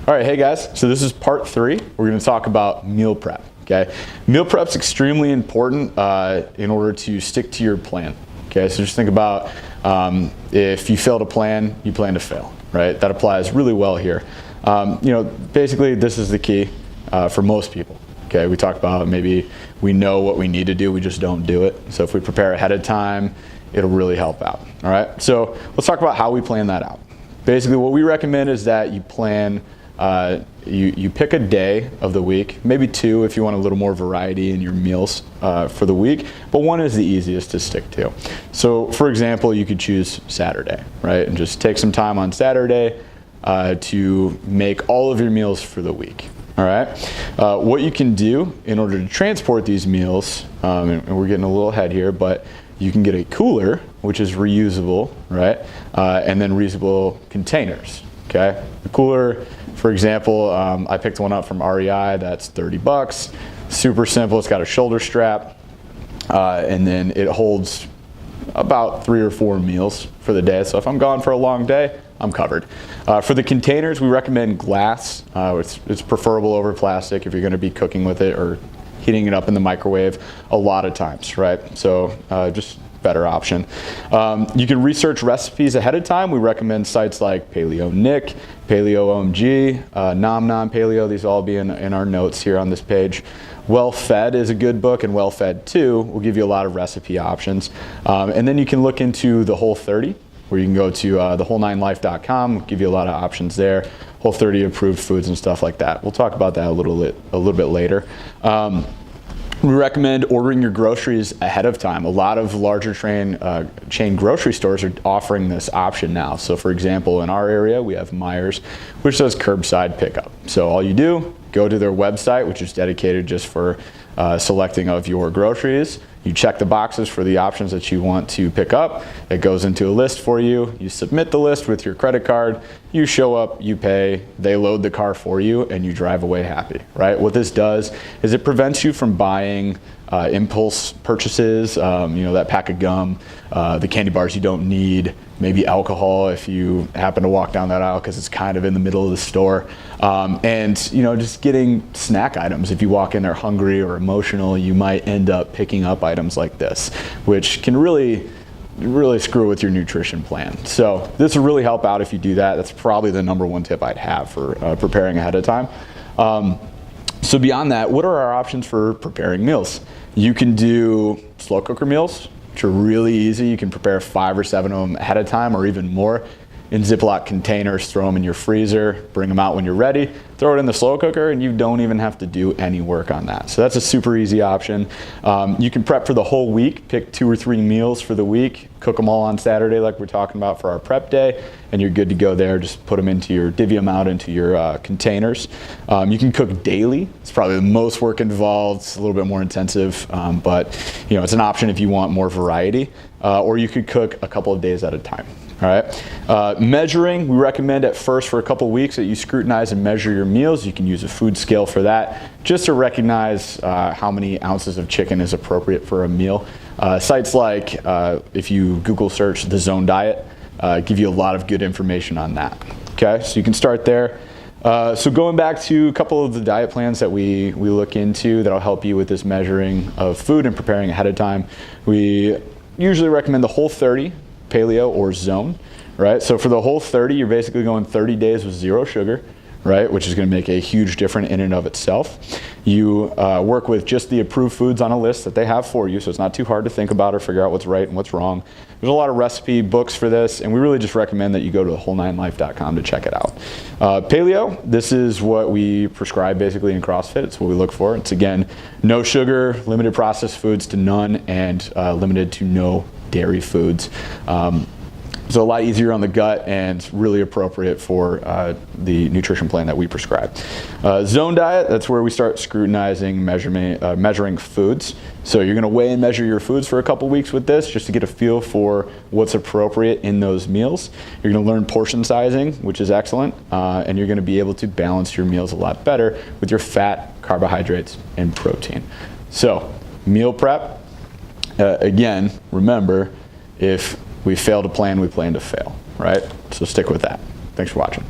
All right, hey guys, so this is part 3. We're gonna talk about meal prep, okay? Meal prep's extremely important in order to stick to your plan, okay? So just think about if you fail to plan, you plan to fail, right? That applies really well here. Basically this is the key for most people, okay? We talk about maybe we know what we need to do, we just don't do it. So if we prepare ahead of time, it'll really help out, all right? So let's talk about how we plan that out. Basically what we recommend is that you plan you pick a day of the week, maybe 2 if you want a little more variety in your meals for the week, but 1 is the easiest to stick to. So for example, you could choose Saturday, right? And just take some time on Saturday to make all of your meals for the week, all right? What you can do in order to transport these meals, and we're getting a little ahead here, but you can get a cooler, which is reusable, right? And then reusable containers, okay? The cooler, for example, I picked one up from REI, that's $30. Super simple, it's got a shoulder strap, and then it holds about 3 or 4 meals for the day. So if I'm gone for a long day, I'm covered. For the containers, we recommend glass. It's preferable over plastic if you're gonna be cooking with it or heating it up in the microwave a lot of times, right? So just better option. You can research recipes ahead of time. We recommend sites like Paleo Nick, Paleo OMG, Nom Nom Paleo. These will all be in our notes here on this page. Well Fed is a good book, and Well Fed 2 will give you a lot of recipe options. And then you can look into the Whole30, where you can go to thewhole9life.com, give you a lot of options there. Whole30 approved foods and stuff like that. We'll talk about that a little bit later. We recommend ordering your groceries ahead of time. A lot of larger chain grocery stores are offering this option now. So for example, in our area, we have Myers, which does curbside pickup. So all you do, go to their website, which is dedicated just for selecting of your groceries. You check the boxes for the options that you want to pick up. It goes into a list for you. You submit the list with your credit card. You show up, you pay, they load the car for you, and you drive away happy, right? What this does is it prevents you from buying impulse purchases, that pack of gum, the candy bars you don't need, maybe alcohol if you happen to walk down that aisle because it's kind of in the middle of the store. And just getting snack items. If you walk in there hungry or emotional, you might end up picking up items like this, which can really screw with your nutrition plan. So this will really help out if you do that. That's probably the #1 tip I'd have for preparing ahead of time. So beyond that, what are our options for preparing meals? You can do slow cooker meals, which are really easy. You can prepare 5 or 7 of them ahead of time or even more in Ziploc containers, throw them in your freezer, bring them out when you're ready, throw it in the slow cooker, and you don't even have to do any work on that. So that's a super easy option. You can prep for the whole week, pick 2 or 3 meals for the week, cook them all on Saturday like we're talking about for our prep day, and you're good to go there. Just put them divvy them out into your containers. You can cook daily. It's probably the most work involved. It's a little bit more intensive, but it's an option if you want more variety, or you could cook a couple of days at a time. All right. Measuring, we recommend at first for a couple weeks that you scrutinize and measure your meals. You can use a food scale for that, just to recognize how many ounces of chicken is appropriate for a meal. Sites like, if you Google search the Zone Diet, give you a lot of good information on that. Okay, so you can start there. So going back to a couple of the diet plans that we look into that'll help you with this measuring of food and preparing ahead of time, we usually recommend the Whole30, Paleo or Zone, right? So for the Whole30, you're basically going 30 days with 0 sugar, right? Which is going to make a huge difference in and of itself. You work with just the approved foods on a list that they have for you, so it's not too hard to think about or figure out what's right and what's wrong. There's a lot of recipe books for this, and we really just recommend that you go to thewhole9life.com to check it out. Paleo, this is what we prescribe basically in CrossFit. It's what we look for. It's again, no sugar, limited processed foods to none, and limited to no dairy foods. So a lot easier on the gut and really appropriate for the nutrition plan that we prescribe. Zone Diet, that's where we start scrutinizing, measuring foods. So you're gonna weigh and measure your foods for a couple weeks with this just to get a feel for what's appropriate in those meals. You're gonna learn portion sizing, which is excellent, and you're gonna be able to balance your meals a lot better with your fat, carbohydrates, and protein. So meal prep, again, remember, if we fail to plan, we plan to fail, right? So stick with that. Thanks for watching.